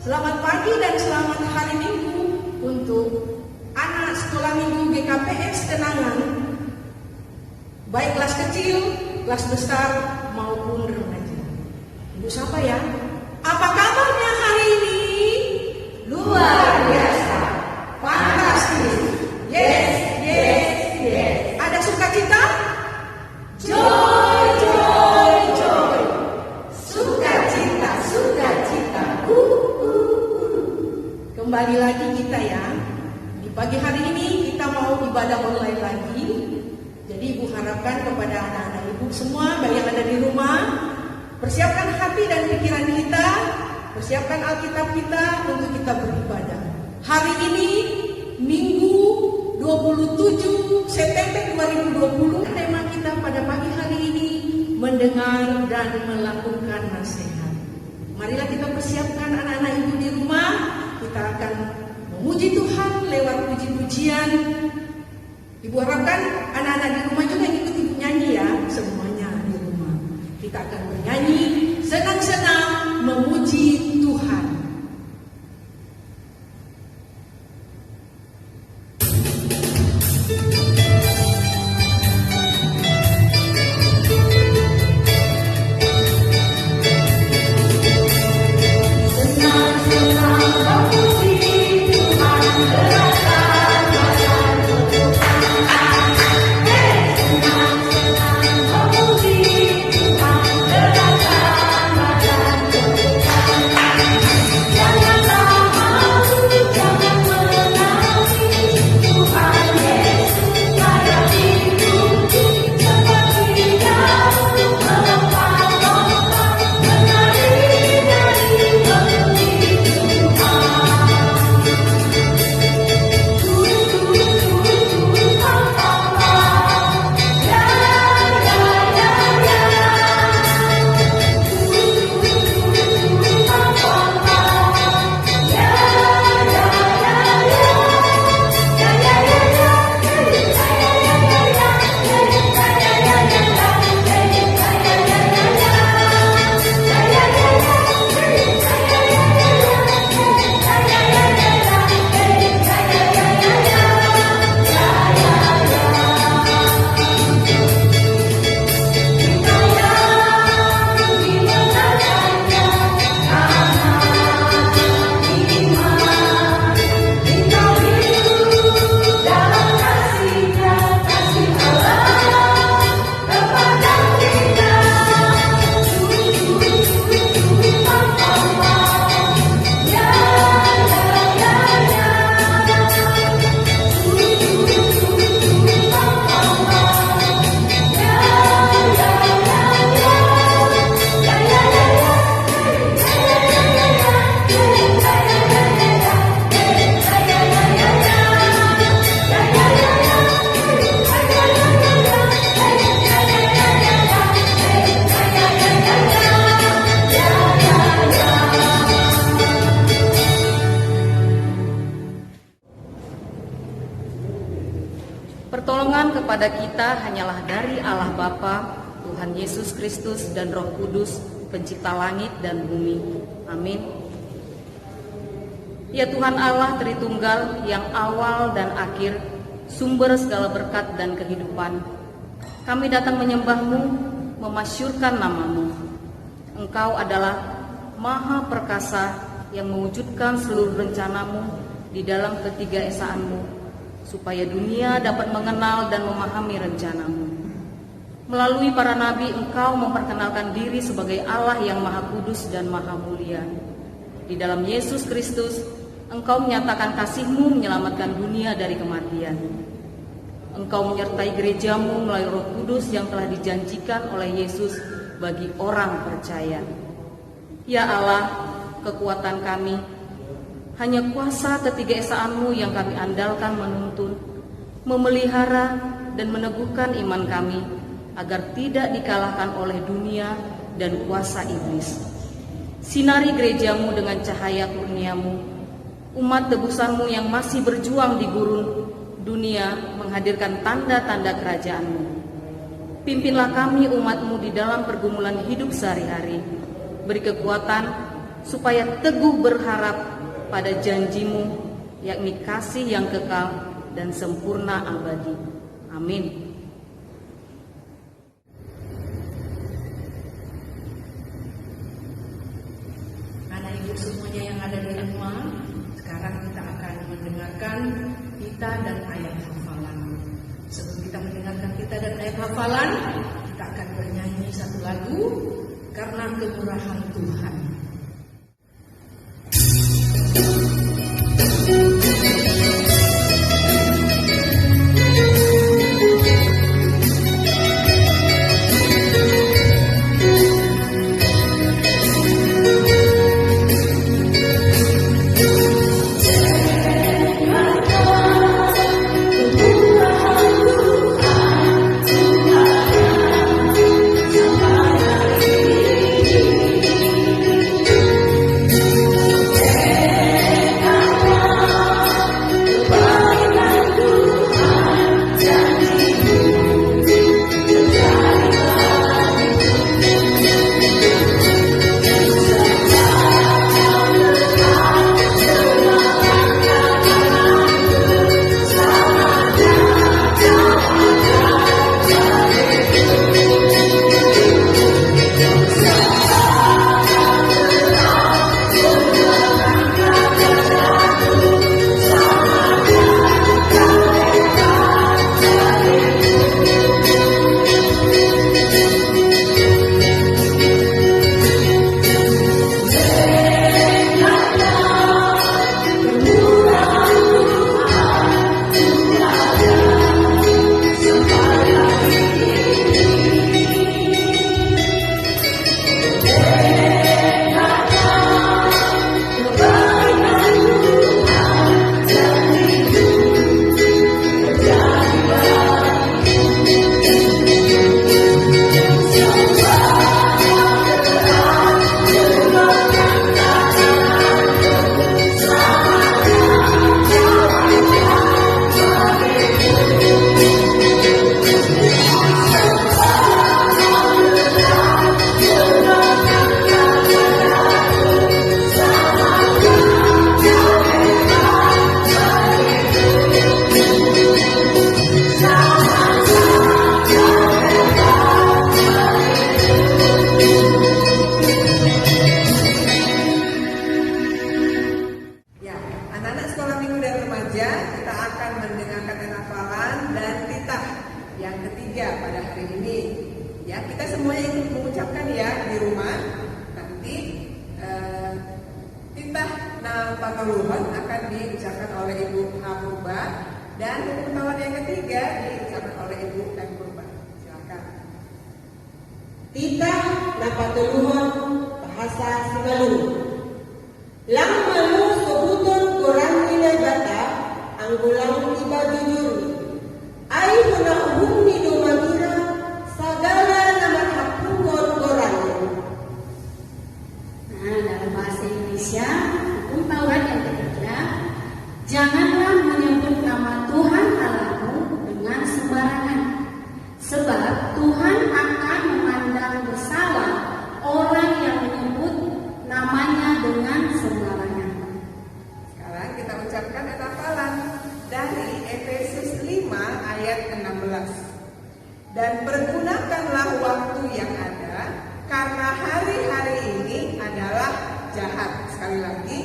Selamat pagi dan selamat hari Minggu untuk anak sekolah minggu GKPS Kenangan, baik kelas kecil, kelas besar maupun remaja. Ibu siapa ya? Apa kabarnya hari ini? Luar biasa, fantastis. Yes, yes, yes. Ada sukacita? Joy, joy, joy. Sukacita, sukacita. Kembali lagi kita ya. Di pagi hari ini kita mau ibadah online lagi. Jadi Ibu harapkan kepada anak-anak Ibu semua, baik yang ada di rumah, persiapkan hati dan pikiran kita, persiapkan Alkitab kita untuk kita beribadah. Hari ini Minggu 27 September 2020, tema kita pada pagi hari ini mendengar dan melakukan nasihat. Marilah kita persiapkan anak-anak Ibu di rumah. Kita akan memuji Tuhan lewat puji-pujian. Ibu harapkan anak-anak di rumah juga ikut Ibu nyanyi ya, semuanya di rumah. Kita akan bernyanyi senang-senang memuji Tuhan. Pertolongan kepada kita hanyalah dari Allah Bapa, Tuhan Yesus Kristus dan Roh Kudus, pencipta langit dan bumi. Amin. Ya Tuhan Allah Tritunggal yang awal dan akhir, sumber segala berkat dan kehidupan, kami datang menyembah-Mu, memasyurkan nama-Mu. Engkau adalah Maha Perkasa yang mewujudkan seluruh rencana-Mu di dalam ketiga esaan-Mu, supaya dunia dapat mengenal dan memahami rencana-Mu. Melalui para nabi, Engkau memperkenalkan diri sebagai Allah yang Maha Kudus dan Maha Mulia. Di dalam Yesus Kristus, Engkau menyatakan kasih-Mu menyelamatkan dunia dari kematian. Engkau menyertai gereja-Mu melalui Roh Kudus yang telah dijanjikan oleh Yesus bagi orang percaya. Ya Allah, kekuatan kami, hanya kuasa ketiga esaan-Mu yang kami andalkan menuntun, memelihara dan meneguhkan iman kami, agar tidak dikalahkan oleh dunia dan kuasa iblis. Sinari gereja-Mu dengan cahaya kurnia-Mu, umat tebusan-Mu yang masih berjuang di gurun dunia menghadirkan tanda-tanda kerajaan-Mu. Pimpinlah kami umat-Mu di dalam pergumulan hidup sehari-hari. Beri kekuatan supaya teguh berharap pada janjimu, yakni kasih yang kekal dan sempurna abadi. Amin. Anak ibu semuanya yang ada di rumah, sekarang kita akan mendengarkan kita dan ayat hafalan. Sebelum kita mendengarkan kita dan ayat hafalan, kita akan bernyanyi satu lagu, Karena Kemurahan Tuhan. Panguluhan akan diucapkan oleh Ibu H. Purba dan pengetahuan yang ketiga diucapkan oleh Ibu M. Purba. Silakan. Titah napatuluhan bahasa Simalungun. Lang malu sebuton kurang nilai bata anggulang tiba jujur. Ai hunahum ni dumangira sagala nama hapungon korang. Nah, dalam bahasa Indonesia, hukum Taurat yang ketiga, janganlah menyebut nama Tuhan Allahmu dengan sembarangan, sebab Tuhan akan memandang bersalah orang yang menyebut namanya dengan sembarangan. Sekarang kita ucapkan hafalan dari Efesus 5 ayat 16. Dan pergunakanlah waktu yang ada, karena hari-hari ini adalah jahat. Sekali lagi,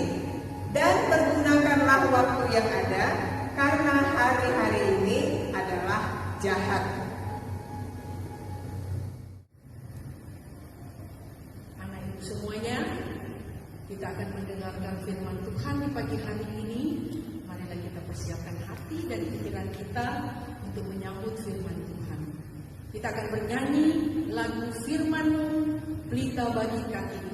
dan pergunakanlah waktu yang ada, karena hari-hari ini adalah jahat. Anak ibu semuanya, kita akan mendengarkan firman Tuhan di pagi hari ini. Marilah kita persiapkan hati dan pikiran kita untuk menyambut firman Tuhan. Kita akan bernyanyi lagu Firman-Mu, pelita bagi kakiku.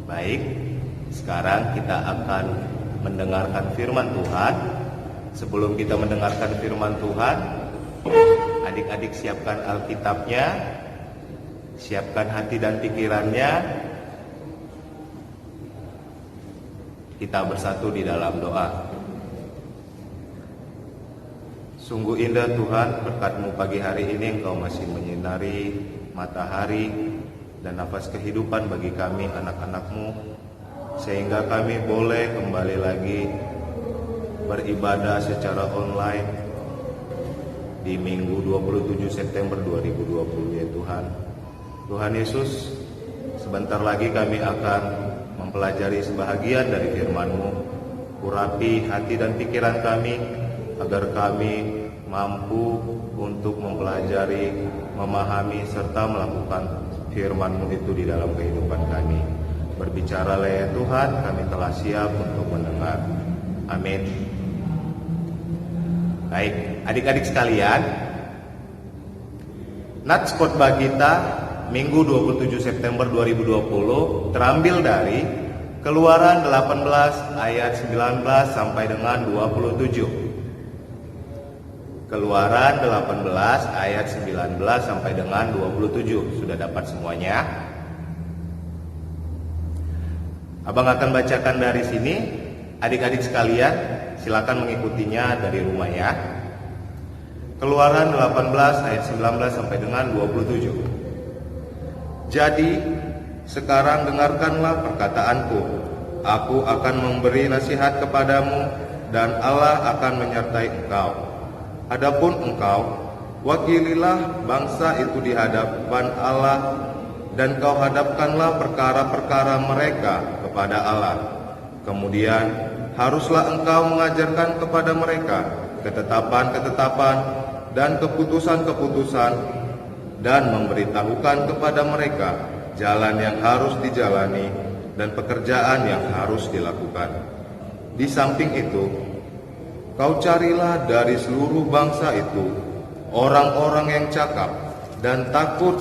Baik, sekarang kita akan mendengarkan firman Tuhan. Sebelum kita mendengarkan firman Tuhan, adik-adik siapkan Alkitabnya, siapkan hati dan pikirannya. Kita bersatu di dalam doa. Sungguh indah Tuhan, berkat-Mu pagi hari ini Engkau masih menyinari matahari dan nafas kehidupan bagi kami anak-anak-Mu, sehingga kami boleh kembali lagi beribadah secara online di Minggu 27 September 2020 ya Tuhan. Tuhan Yesus, sebentar lagi kami akan mempelajari sebahagian dari firman-Mu. Urapi hati dan pikiran kami agar kami mampu untuk mempelajari, memahami serta melakukan firman-Mu itu di dalam kehidupan kami. Berbicaralah ya Tuhan, kami telah siap untuk mendengar. Amin. Baik, adik-adik sekalian, nats khotbah kita Minggu 27 September 2020 terambil dari Keluaran 18 ayat 19 sampai dengan 27. Keluaran 18 ayat 19 sampai dengan 27. Sudah dapat semuanya? Abang akan bacakan dari sini. Adik-adik sekalian, silakan mengikutinya dari rumah ya. Keluaran 18 ayat 19 sampai dengan 27. Jadi, sekarang dengarkanlah perkataanku. Aku akan memberi nasihat kepadamu dan Allah akan menyertai engkau. Adapun engkau, wakililah bangsa itu di hadapan Allah dan kau hadapkanlah perkara-perkara mereka kepada Allah. Kemudian haruslah engkau mengajarkan kepada mereka ketetapan-ketetapan dan keputusan-keputusan dan memberitahukan kepada mereka jalan yang harus dijalani dan pekerjaan yang harus dilakukan. Di samping itu, kau carilah dari seluruh bangsa itu orang-orang yang cakap dan takut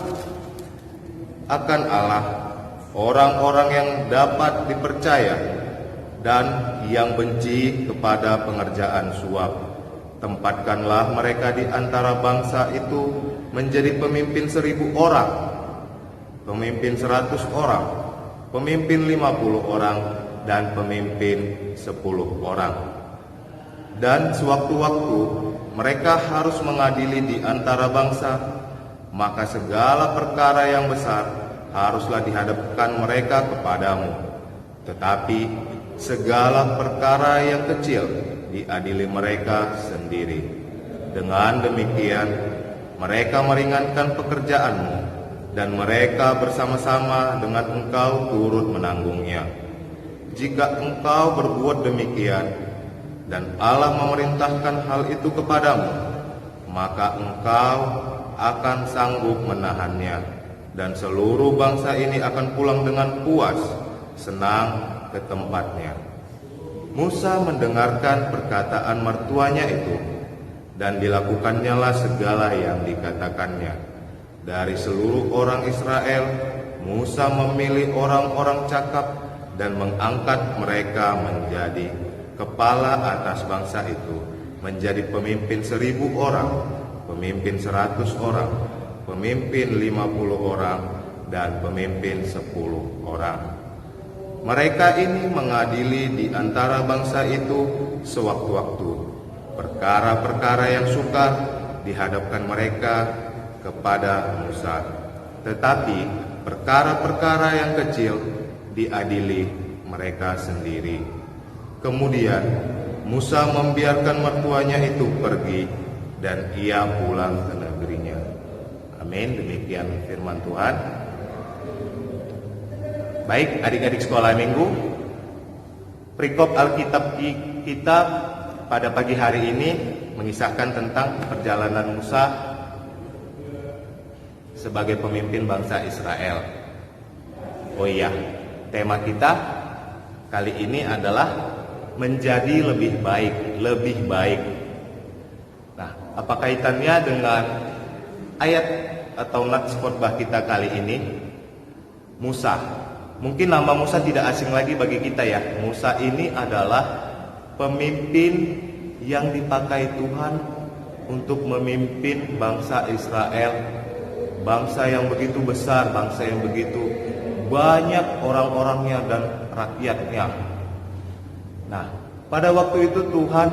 akan Allah, orang-orang yang dapat dipercaya dan yang benci kepada pengerjaan suap. Tempatkanlah mereka di antara bangsa itu menjadi pemimpin 1000 orang, pemimpin 100 orang, pemimpin 50 orang, dan pemimpin 10 orang. Dan sewaktu-waktu mereka harus mengadili di antara bangsa, maka segala perkara yang besar haruslah dihadapkan mereka kepadamu. Tetapi segala perkara yang kecil diadili mereka sendiri. Dengan demikian mereka meringankan pekerjaanmu dan mereka bersama-sama dengan engkau turut menanggungnya. Jika engkau berbuat demikian dan Allah memerintahkan hal itu kepadamu, maka engkau akan sanggup menahannya, dan seluruh bangsa ini akan pulang dengan puas, senang ke tempatnya. Musa mendengarkan perkataan mertuanya itu, dan dilakukannya segala yang dikatakannya. Dari seluruh orang Israel, Musa memilih orang-orang cakap dan mengangkat mereka menjadi kepala atas bangsa itu, menjadi pemimpin 1000 orang, pemimpin 100 orang, pemimpin 50 orang, dan pemimpin 10 orang. Mereka ini mengadili di antara bangsa itu sewaktu-waktu. Perkara-perkara yang sukar dihadapkan mereka kepada Musa, tetapi perkara-perkara yang kecil diadili mereka sendiri. Kemudian Musa membiarkan mertuanya itu pergi dan ia pulang ke negerinya. Amin. Demikian firman Tuhan. Baik, adik-adik sekolah minggu, perikop Alkitab kita pada pagi hari ini mengisahkan tentang perjalanan Musa sebagai pemimpin bangsa Israel. Oh iya, tema kita kali ini adalah menjadi lebih baik, lebih baik. Nah, apa kaitannya dengan ayat atau nats khotbah kita kali ini? Musa mungkin nama Musa tidak asing lagi bagi kita ya. Musa ini adalah pemimpin yang dipakai Tuhan untuk memimpin bangsa Israel, bangsa yang begitu besar, bangsa yang begitu banyak orang-orangnya dan rakyatnya. Nah, pada waktu itu Tuhan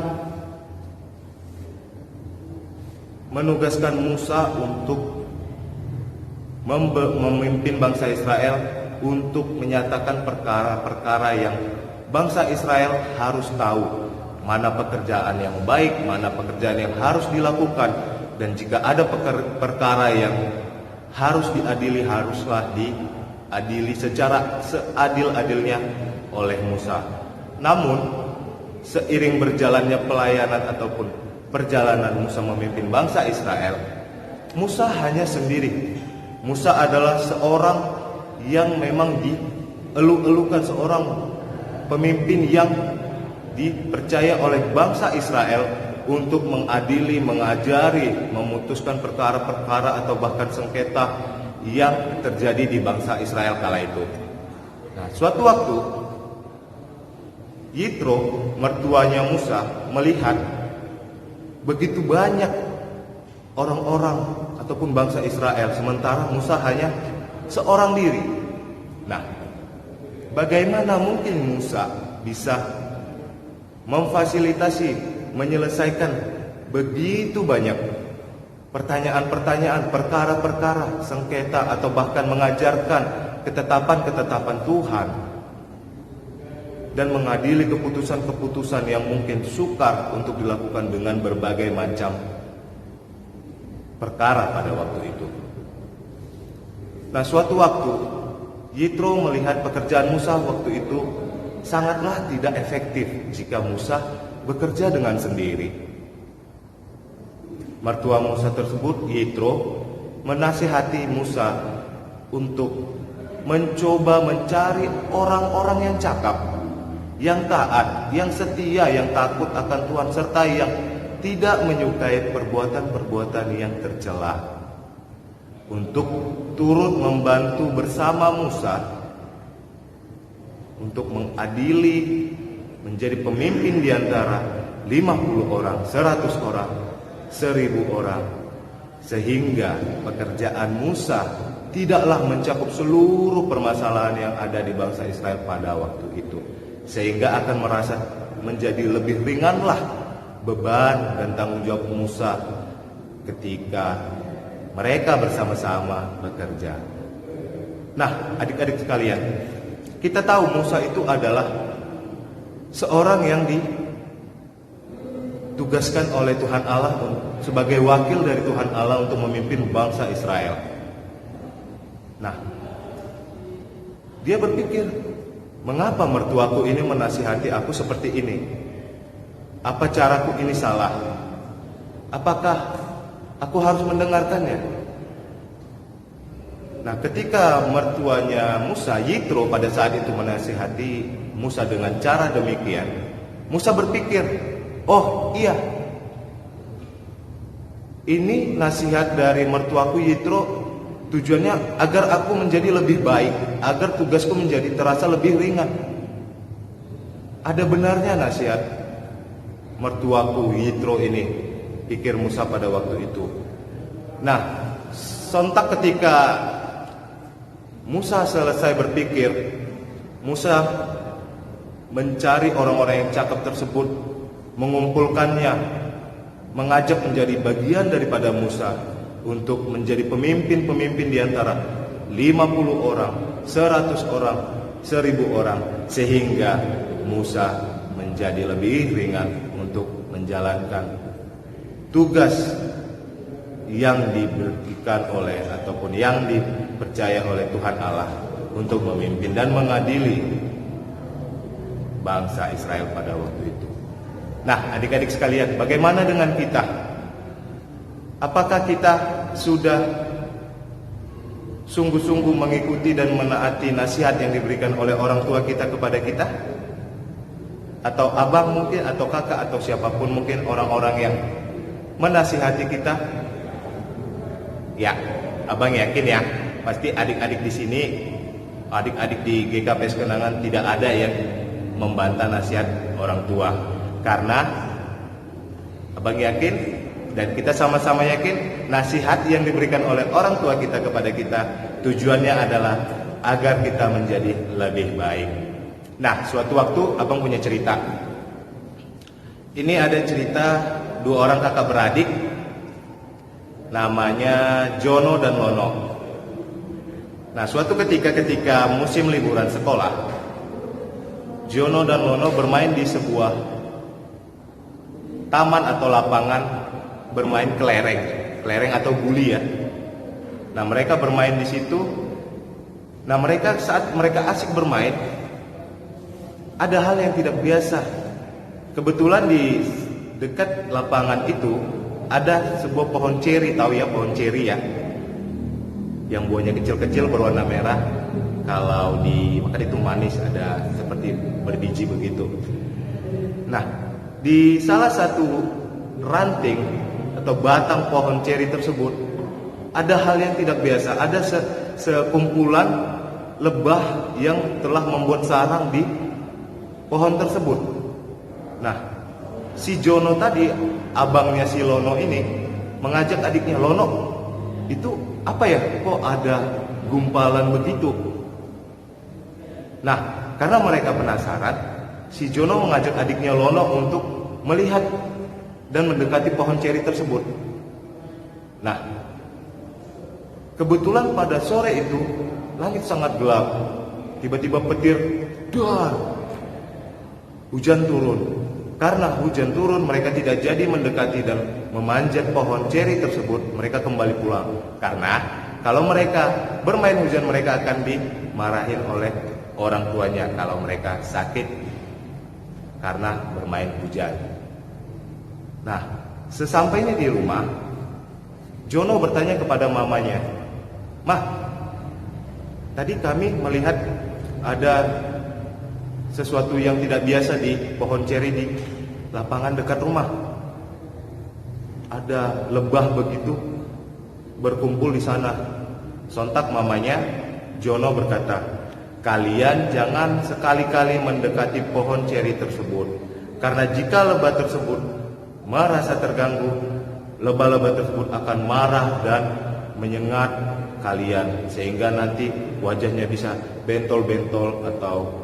menugaskan Musa untuk memimpin bangsa Israel untuk menyatakan perkara-perkara yang bangsa Israel harus tahu. Mana pekerjaan yang baik, mana pekerjaan yang harus dilakukan, dan jika ada perkara yang harus diadili, haruslah diadili secara seadil-adilnya oleh Musa. Namun, seiring berjalannya pelayanan ataupun perjalanan Musa memimpin bangsa Israel, Musa hanya sendiri. Musa adalah seorang yang memang dielu-elukan, seorang pemimpin yang dipercaya oleh bangsa Israel untuk mengadili, mengajari, memutuskan perkara-perkara atau bahkan sengketa yang terjadi di bangsa Israel kala itu. Nah, suatu waktu Yitro, mertuanya Musa, melihat begitu banyak orang-orang ataupun bangsa Israel, sementara Musa hanya seorang diri. Nah, bagaimana mungkin Musa bisa memfasilitasi, menyelesaikan begitu banyak pertanyaan-pertanyaan, perkara-perkara, sengketa, atau bahkan mengajarkan ketetapan-ketetapan Tuhan dan mengadili keputusan-keputusan yang mungkin sukar untuk dilakukan dengan berbagai macam perkara pada waktu itu. Nah, suatu waktu Yitro melihat pekerjaan Musa waktu itu sangatlah tidak efektif jika Musa bekerja dengan sendiri. Mertua Musa tersebut, Yitro, menasihati Musa untuk mencoba mencari orang-orang yang cakap, yang taat, yang setia, yang takut akan Tuhan, serta yang tidak menyukai perbuatan-perbuatan yang tercela, untuk turut membantu bersama Musa untuk mengadili, menjadi pemimpin di antara 50 orang, 100 orang, 1000 orang, sehingga pekerjaan Musa tidaklah mencakup seluruh permasalahan yang ada di bangsa Israel pada waktu itu, sehingga akan merasa menjadi lebih ringanlah beban dan tanggung jawab Musa ketika mereka bersama-sama bekerja. Nah, adik-adik sekalian, kita tahu Musa itu adalah seorang yang ditugaskan oleh Tuhan Allah sebagai wakil dari Tuhan Allah untuk memimpin bangsa Israel. Nah, dia berpikir, mengapa mertuaku ini menasihati aku seperti ini? Apa caraku ini salah? Apakah aku harus mendengarkannya? Nah, ketika mertuanya Musa, Yitro, pada saat itu menasihati Musa dengan cara demikian, Musa berpikir, oh iya, ini nasihat dari mertuaku Yitro, tujuannya agar aku menjadi lebih baik, agar tugasku menjadi terasa lebih ringan. Ada benarnya nasihat mertuaku Yitro ini, pikir Musa pada waktu itu. Nah, sontak ketika Musa selesai berpikir, Musa mencari orang-orang yang cakap tersebut, mengumpulkannya, mengajak menjadi bagian daripada Musa untuk menjadi pemimpin-pemimpin di antara 50 orang, 100 orang, 1000 orang, sehingga Musa menjadi lebih ringan untuk menjalankan tugas yang diberikan oleh ataupun yang dipercaya oleh Tuhan Allah untuk memimpin dan mengadili bangsa Israel pada waktu itu. Nah, adik-adik sekalian, bagaimana dengan kita? Apakah kita sudah sungguh-sungguh mengikuti dan menaati nasihat yang diberikan oleh orang tua kita kepada kita? Atau abang mungkin, atau kakak, atau siapapun mungkin orang-orang yang menasihati kita? Ya, abang yakin ya, pasti adik-adik di sini adik-adik di GKPS Kenangan tidak ada yang membantah nasihat orang tua, karena abang yakin dan kita sama-sama yakin nasihat yang diberikan oleh orang tua kita kepada kita tujuannya adalah agar kita menjadi lebih baik. Nah, suatu waktu abang punya cerita. Ini ada cerita 2 orang kakak beradik, namanya Jono dan Lono. Nah, suatu ketika musim liburan sekolah, Jono dan Lono bermain di sebuah taman atau lapangan bermain kelereng atau guli ya. Nah, mereka bermain di situ. Nah, saat mereka asik bermain, ada hal yang tidak biasa. Kebetulan di dekat lapangan itu ada sebuah pohon ceri, tahu ya pohon ceri ya, yang buahnya kecil-kecil berwarna merah. Kalau dimakan itu manis, ada seperti berbiji begitu. Nah, di salah satu ranting atau batang pohon ceri tersebut ada hal yang tidak biasa. Ada sekumpulan lebah yang telah membuat sarang di pohon tersebut. Nah, si Jono tadi, abangnya si Lono ini, mengajak adiknya, "Lono, itu apa ya? Kok ada gumpalan begitu?" Nah, karena mereka penasaran, si Jono mengajak adiknya Lono untuk melihat dan mendekati pohon ceri tersebut. Nah, kebetulan pada sore itu langit sangat gelap. Tiba-tiba petir, dar, hujan turun. Karena hujan turun, mereka tidak jadi mendekati dan memanjat pohon ceri tersebut. Mereka kembali pulang. Karena kalau mereka bermain hujan, mereka akan dimarahin oleh orang tuanya kalau mereka sakit karena bermain hujan. Nah, sesampainya di rumah, Jono bertanya kepada mamanya, "Mah, tadi kami melihat ada sesuatu yang tidak biasa di pohon ceri di lapangan dekat rumah. Ada lebah begitu berkumpul di sana." Sontak mamanya Jono berkata, "Kalian jangan sekali-kali mendekati pohon ceri tersebut, karena jika lebah tersebut merasa terganggu, lebah-lebah tersebut akan marah dan menyengat kalian, sehingga nanti wajahnya bisa bentol-bentol atau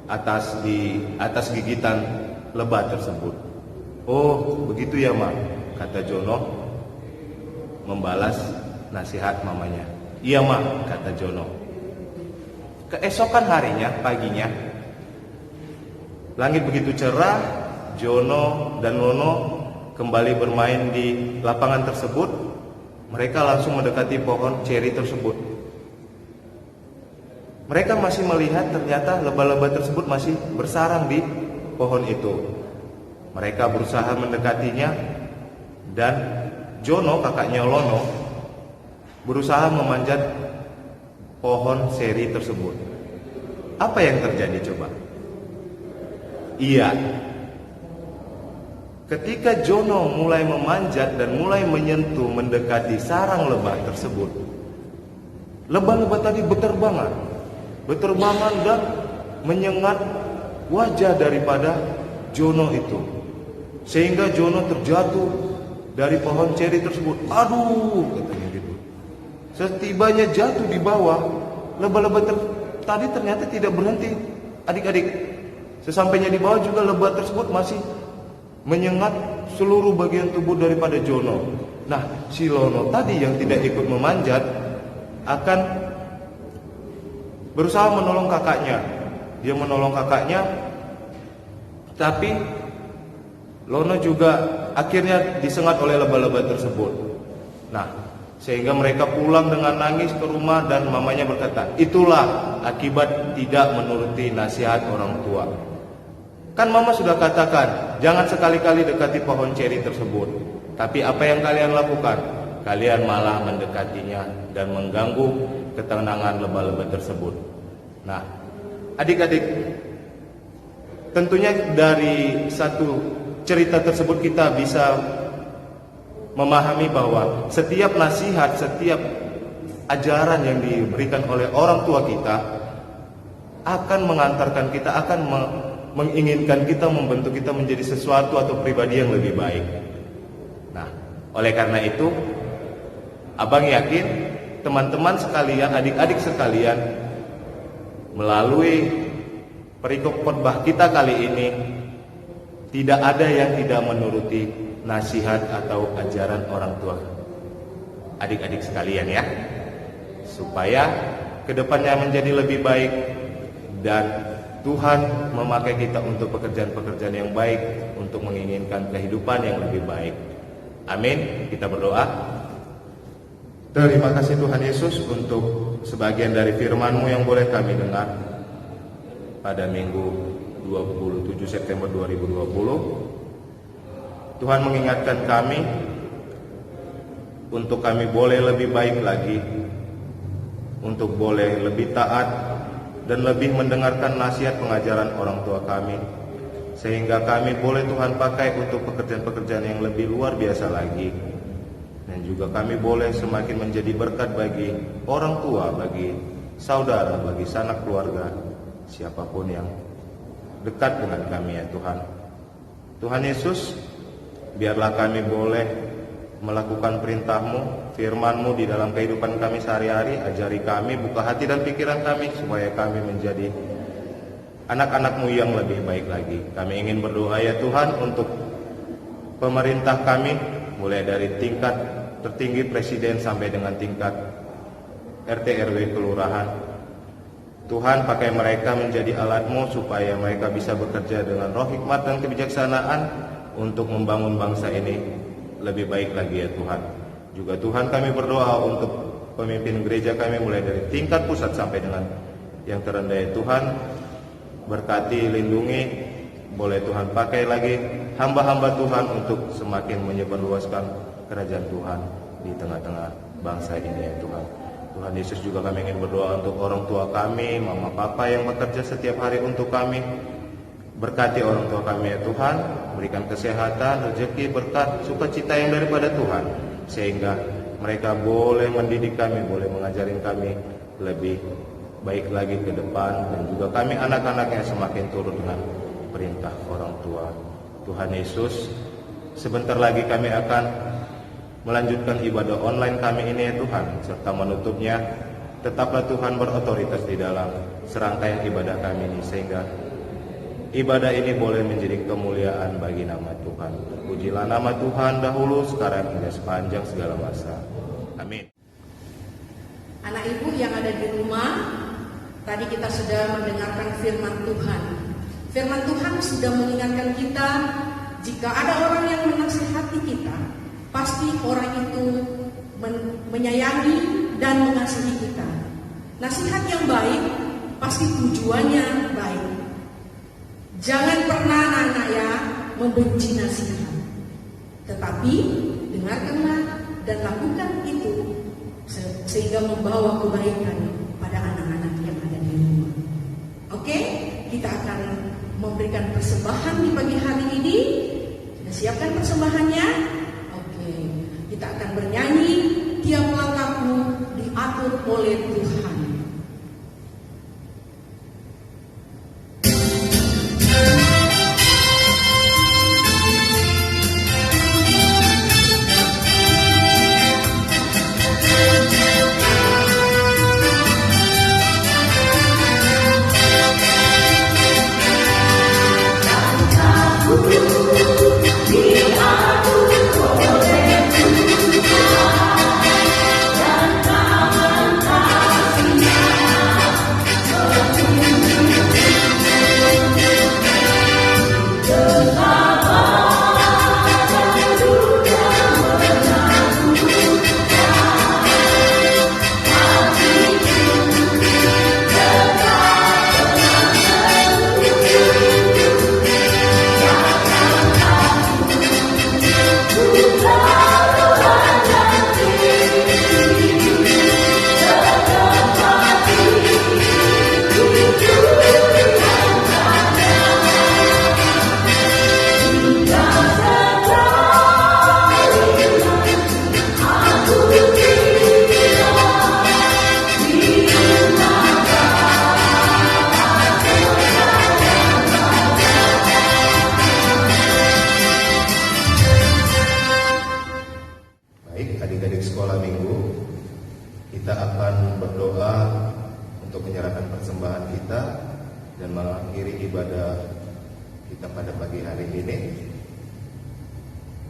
atas gigitan lebah tersebut." "Oh, begitu ya, Ma," kata Jono membalas nasihat mamanya. "Iya, Ma," kata Jono. Keesokan harinya, paginya, langit begitu cerah. Jono dan Lono kembali bermain di lapangan tersebut. Mereka langsung mendekati pohon ceri tersebut. Mereka masih melihat ternyata lebah-lebah tersebut masih bersarang di pohon itu. Mereka berusaha mendekatinya, dan Jono, kakaknya Lono, berusaha memanjat pohon ceri tersebut. Apa yang terjadi coba? Iya, ketika Jono mulai memanjat dan mulai menyentuh mendekati sarang lebah tersebut, lebah-lebah tadi berterbangan dan menyengat wajah daripada Jono itu, sehingga Jono terjatuh dari pohon ceri tersebut. "Aduh," katanya gitu. Setibanya jatuh di bawah, lebah-lebah tadi ternyata tidak berhenti. Adik-adik, sesampainya di bawah juga lebah tersebut masih menyengat seluruh bagian tubuh daripada Jono. Nah, si Lono tadi yang tidak ikut memanjat akan berusaha menolong kakaknya. Dia menolong kakaknya, tapi Lono juga akhirnya disengat oleh lebah-lebah tersebut. Nah, sehingga mereka pulang dengan nangis ke rumah, dan mamanya berkata, "Itulah akibat tidak menuruti nasihat orang tua. Kan mama sudah katakan, jangan sekali-kali dekati pohon ceri tersebut. Tapi apa yang kalian lakukan? Kalian malah mendekatinya dan mengganggu ketenangan lebah-lebah tersebut." Nah, adik-adik, tentunya dari satu cerita tersebut kita bisa memahami bahwa setiap nasihat, setiap ajaran yang diberikan oleh orang tua kita akan mengantarkan kita, akan menginginkan kita, membentuk kita menjadi sesuatu atau pribadi yang lebih baik. Nah, oleh karena itu, Abang yakin teman-teman sekalian, adik-adik sekalian, melalui perikop khotbah kita kali ini, tidak ada yang tidak menuruti nasihat atau ajaran orang tua. Adik-adik sekalian ya, supaya kedepannya menjadi lebih baik dan Tuhan memakai kita untuk pekerjaan-pekerjaan yang baik, untuk menginginkan kehidupan yang lebih baik. Amin. Kita berdoa. Terima kasih Tuhan Yesus untuk sebagian dari firman-Mu yang boleh kami dengar pada Minggu 27 September 2020. Tuhan mengingatkan kami untuk kami boleh lebih baik lagi, untuk boleh lebih taat dan lebih mendengarkan nasihat pengajaran orang tua kami, sehingga kami boleh Tuhan pakai untuk pekerjaan-pekerjaan yang lebih luar biasa lagi, dan juga kami boleh semakin menjadi berkat bagi orang tua, bagi saudara, bagi sanak keluarga, siapapun yang dekat dengan kami ya Tuhan. Tuhan Yesus, biarlah kami boleh melakukan perintah-Mu, firman-Mu di dalam kehidupan kami sehari-hari. Ajari kami, buka hati dan pikiran kami, supaya kami menjadi anak-anak-Mu yang lebih baik lagi. Kami ingin berdoa ya Tuhan untuk pemerintah kami, mulai dari tingkat tertinggi presiden sampai dengan tingkat RT RW kelurahan. Tuhan, pakai mereka menjadi alat-Mu supaya mereka bisa bekerja dengan roh hikmat dan kebijaksanaan untuk membangun bangsa ini lebih baik lagi ya Tuhan. Juga Tuhan, kami berdoa untuk pemimpin gereja kami, mulai dari tingkat pusat sampai dengan yang terendah ya Tuhan. Berkati, lindungi, boleh Tuhan pakai lagi hamba-hamba Tuhan untuk semakin menyebarluaskan kerajaan Tuhan di tengah-tengah bangsa ini ya Tuhan. Tuhan Yesus, juga kami ingin berdoa untuk orang tua kami, mama papa yang bekerja setiap hari untuk kami. Berkati orang tua kami ya Tuhan, berikan kesehatan, rezeki, berkat, sukacita yang daripada Tuhan, sehingga mereka boleh mendidik kami, boleh mengajarin kami lebih baik lagi ke depan, dan juga kami anak-anaknya semakin turut dengan perintah orang tua. Tuhan Yesus, sebentar lagi kami akan melanjutkan ibadah online kami ini ya Tuhan, serta menutupnya. Tetaplah Tuhan berotoritas di dalam serangkaian ibadah kami ini, sehingga ibadah ini boleh menjadi kemuliaan bagi nama Tuhan. Pujilah nama Tuhan dahulu, sekarang, hingga sepanjang segala masa. Amin. Anak ibu yang ada di rumah, tadi kita sudah mendengarkan firman Tuhan. Firman Tuhan sudah mengingatkan kita, jika ada orang yang menasihati kita, pasti orang itu menyayangi dan mengasihi kita. Nasihat yang baik pasti tujuannya baik. Jangan pernah anak ya membenci nasihat, tetapi dengarkanlah dan lakukan itu sehingga membawa kebaikan pada anak-anak yang ada di rumah. Oke, kita akan memberikan persembahan di pagi hari ini. Sudah siapkan persembahannya? Oke, kita akan bernyanyi Tiap Langkahku Diatur Oleh Tuhan. Dan persembahan kita dan mengakhiri ibadah kita pada pagi hari ini.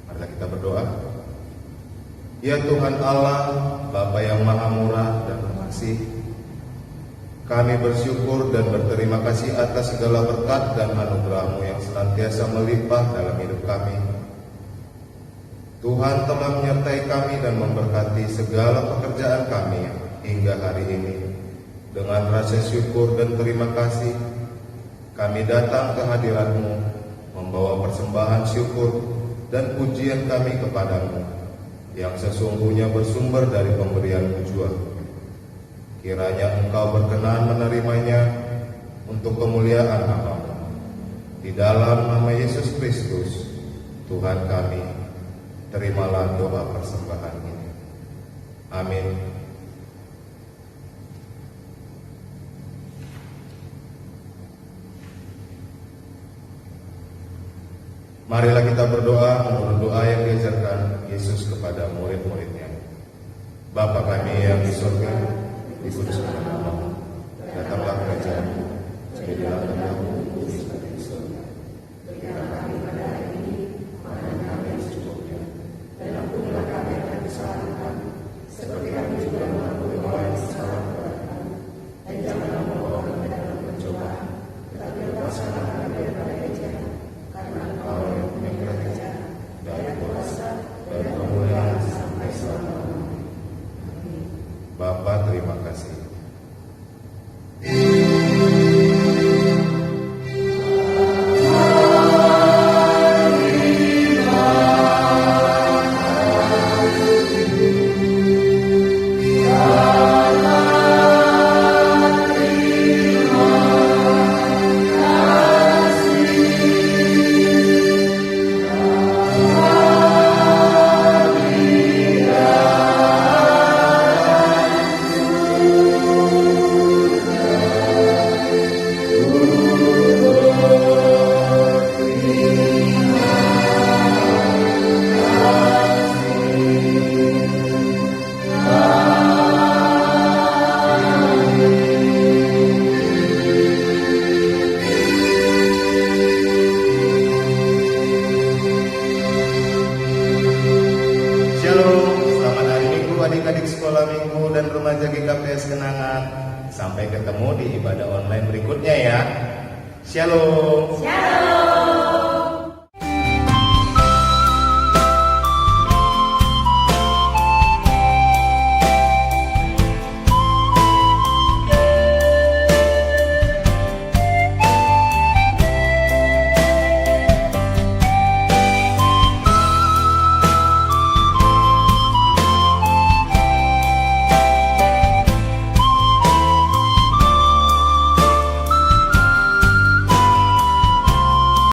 Marilah kita berdoa. Ya Tuhan Allah, Bapa yang Maha Murah dan Pengasih, kami bersyukur dan berterima kasih atas segala berkat dan anugerah-Mu yang senantiasa melimpah dalam hidup kami. Tuhan telah menyertai kami dan memberkati segala pekerjaan kami hingga hari ini. Dengan rasa syukur dan terima kasih, kami datang ke hadirat-Mu, membawa persembahan syukur dan pujian kami kepadamu, yang sesungguhnya bersumber dari pemberian-Mu jua. Kiranya Engkau berkenan menerimanya untuk kemuliaan nama-Mu. Di dalam nama Yesus Kristus, Tuhan kami, terimalah doa persembahan ini. Amin. Marilah kita berdoa menurut doa yang diajarkan Yesus kepada murid-muridnya. Bapa kami yang di surga, dikuduskanlah namamu, datanglah kerajaan-Mu, jadilah kehendakmu di bumi seperti di surga. Berikanlah kami pada hari ini makanan kami yang secukupnya, dan ampunilah kami akan kesalahan kami, seperti kami juga mengampuni orang yang bersalah kepada kami. Dan janganlah membawa kami dalam pencobaan, tetapi lepaskanlah kami daripada yang jahat. Karena Engkau yang punya kerajaan dan kuasa dan kemuliaan sampai selama-lamanya. Bapa, terima kasih. Adik-adik sekolah minggu dan remaja GKPS Kenangan. Sampai ketemu di ibadah online berikutnya ya. Shalom. Shalom.